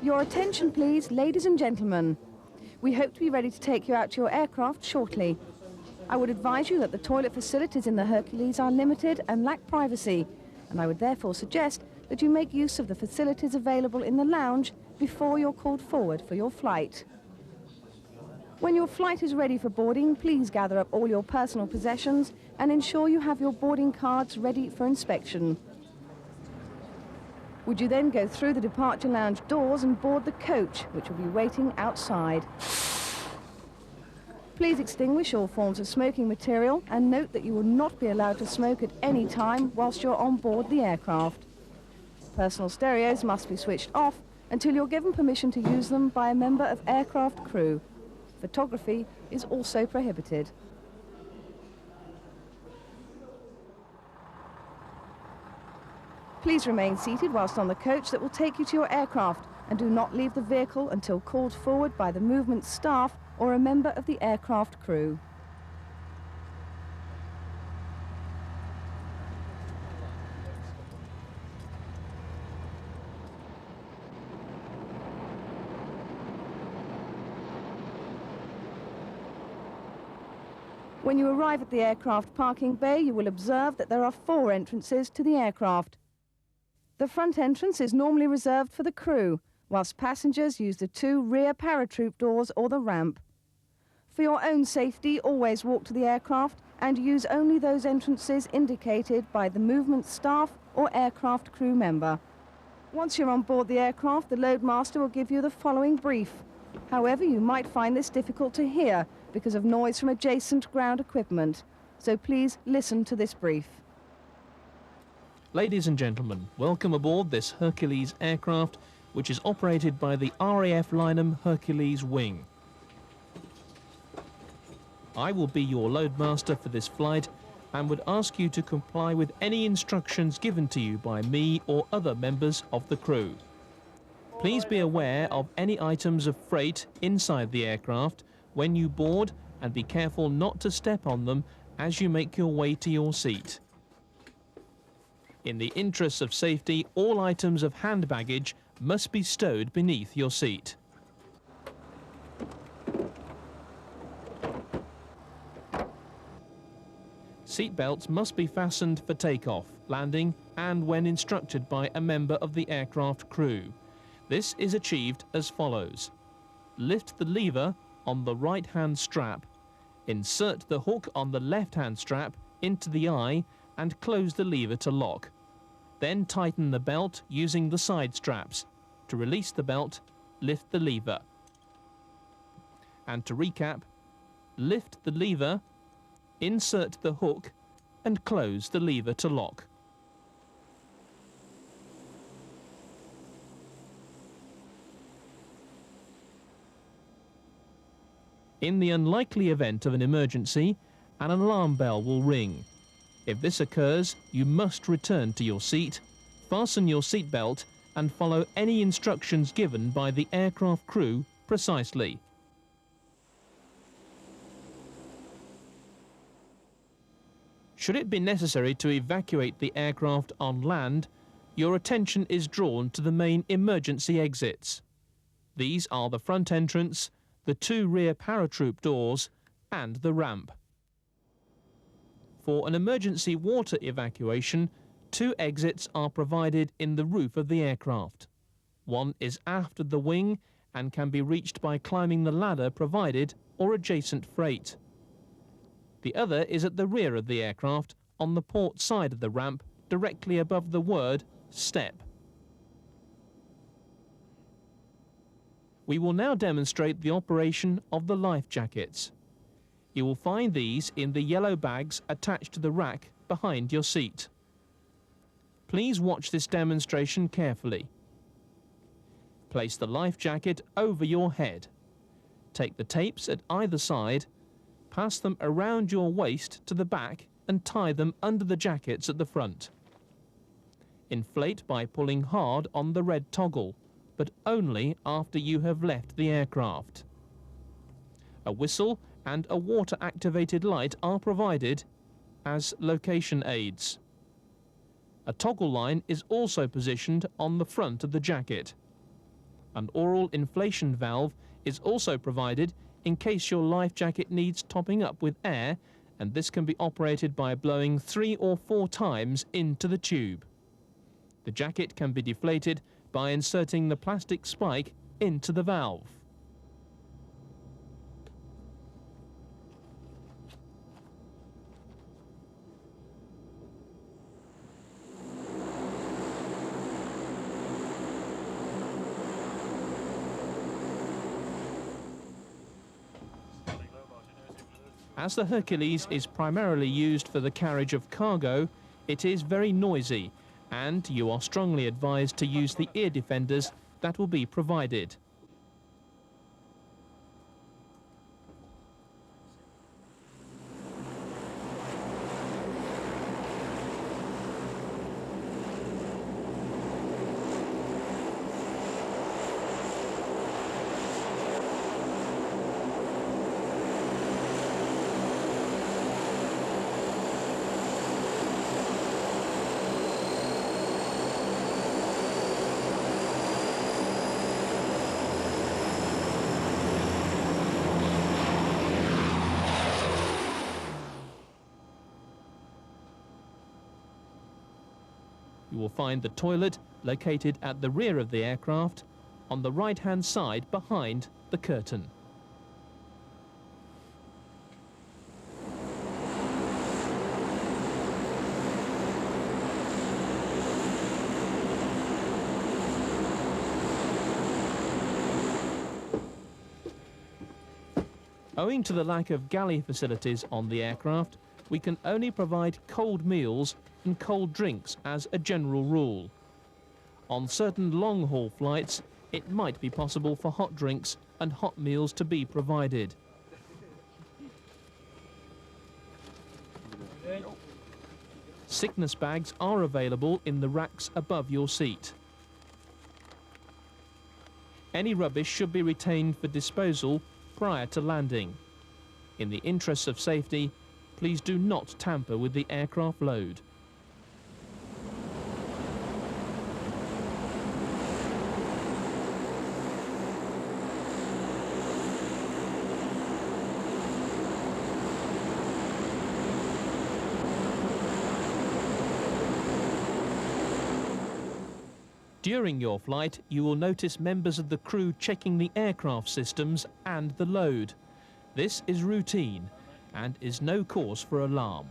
Your attention please, ladies and gentlemen. We hope to be ready to take you out to your aircraft shortly. I would advise you that the toilet facilities in the Hercules are limited and lack privacy, and I would therefore suggest that you make use of the facilities available in the lounge before you're called forward for your flight. When your flight is ready for boarding, please gather up all your personal possessions and ensure you have your boarding cards ready for inspection. Would you then go through the departure lounge doors and board the coach, which will be waiting outside. Please extinguish all forms of smoking material and note that you will not be allowed to smoke at any time whilst you're on board the aircraft. Personal stereos must be switched off until you're given permission to use them by a member of aircraft crew. Photography is also prohibited. Please remain seated whilst on the coach that will take you to your aircraft, and do not leave the vehicle until called forward by the movement staff or a member of the aircraft crew. When you arrive at the aircraft parking bay, you will observe that there are 4 entrances to the aircraft. The front entrance is normally reserved for the crew, whilst passengers use the 2 rear paratroop doors or the ramp. For your own safety, always walk to the aircraft and use only those entrances indicated by the movement staff or aircraft crew member. Once you're on board the aircraft, the loadmaster will give you the following brief. However, you might find this difficult to hear because of noise from adjacent ground equipment, so please listen to this brief. Ladies and gentlemen, welcome aboard this Hercules aircraft, which is operated by the RAF Lynham Hercules Wing. I will be your loadmaster for this flight and would ask you to comply with any instructions given to you by me or other members of the crew. Please be aware of any items of freight inside the aircraft when you board, and be careful not to step on them as you make your way to your seat. In the interests of safety, all items of hand baggage must be stowed beneath your seat. Seat belts must be fastened for takeoff, landing, and when instructed by a member of the aircraft crew. This is achieved as follows. Lift the lever on the right-hand strap, insert the hook on the left-hand strap into the eye and close the lever to lock. Then tighten the belt using the side straps. To release the belt, lift the lever. And to recap, lift the lever, insert the hook and close the lever to lock. In the unlikely event of an emergency, an alarm bell will ring. If this occurs, you must return to your seat, fasten your seat belt and follow any instructions given by the aircraft crew precisely. Should it be necessary to evacuate the aircraft on land, your attention is drawn to the main emergency exits. These are the front entrance, the 2 rear paratroop doors and the ramp. For an emergency water evacuation, 2 exits are provided in the roof of the aircraft. One is aft of the wing and can be reached by climbing the ladder provided or adjacent freight. The other is at the rear of the aircraft on the port side of the ramp directly above the word step. We will now demonstrate the operation of the life jackets. You will find these in the yellow bags attached to the rack behind your seat. Please watch this demonstration carefully. Place the life jacket over your head. Take the tapes at either side, pass them around your waist to the back and tie them under the jackets at the front. Inflate by pulling hard on the red toggle, but only after you have left the aircraft. A whistle and a water-activated light are provided as location aids. A toggle line is also positioned on the front of the jacket. An oral inflation valve is also provided in case your life jacket needs topping up with air, and this can be operated by blowing 3 or 4 times into the tube. The jacket can be deflated by inserting the plastic spike into the valve. As the Hercules is primarily used for the carriage of cargo, it is very noisy, and you are strongly advised to use the ear defenders that will be provided. You will find the toilet located at the rear of the aircraft on the right-hand side behind the curtain. Owing to the lack of galley facilities on the aircraft, we can only provide cold meals and cold drinks as a general rule. On certain long-haul flights, it might be possible for hot drinks and hot meals to be provided. Sickness bags are available in the racks above your seat. Any rubbish should be retained for disposal prior to landing. In the interests of safety, please do not tamper with the aircraft load. During your flight, you will notice members of the crew checking the aircraft systems and the load. This is routine and is no cause for alarm.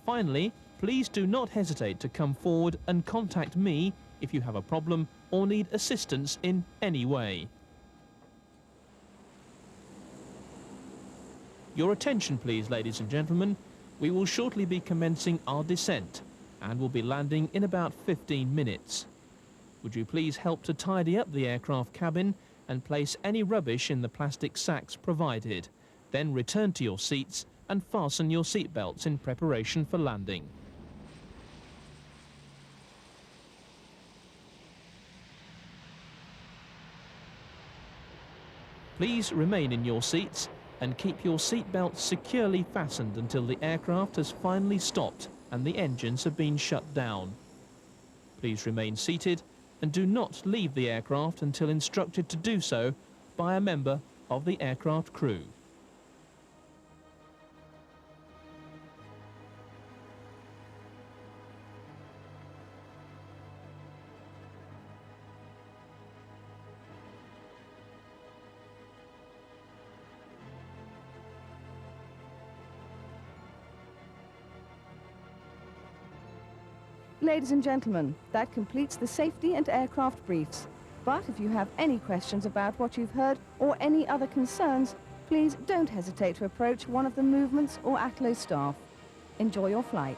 Finally, please do not hesitate to come forward and contact me if you have a problem or need assistance in any way. Your attention please, ladies and gentlemen. We will shortly be commencing our descent and will be landing in about 15 minutes. Would you please help to tidy up the aircraft cabin and place any rubbish in the plastic sacks provided. Then return to your seats and fasten your seat belts in preparation for landing. Please remain in your seats and keep your seat belts securely fastened until the aircraft has finally stopped and the engines have been shut down. Please remain seated and do not leave the aircraft until instructed to do so by a member of the aircraft crew. Ladies and gentlemen, that completes the safety and aircraft briefs. But if you have any questions about what you've heard or any other concerns, please don't hesitate to approach one of the movements or ATLO staff. Enjoy your flight.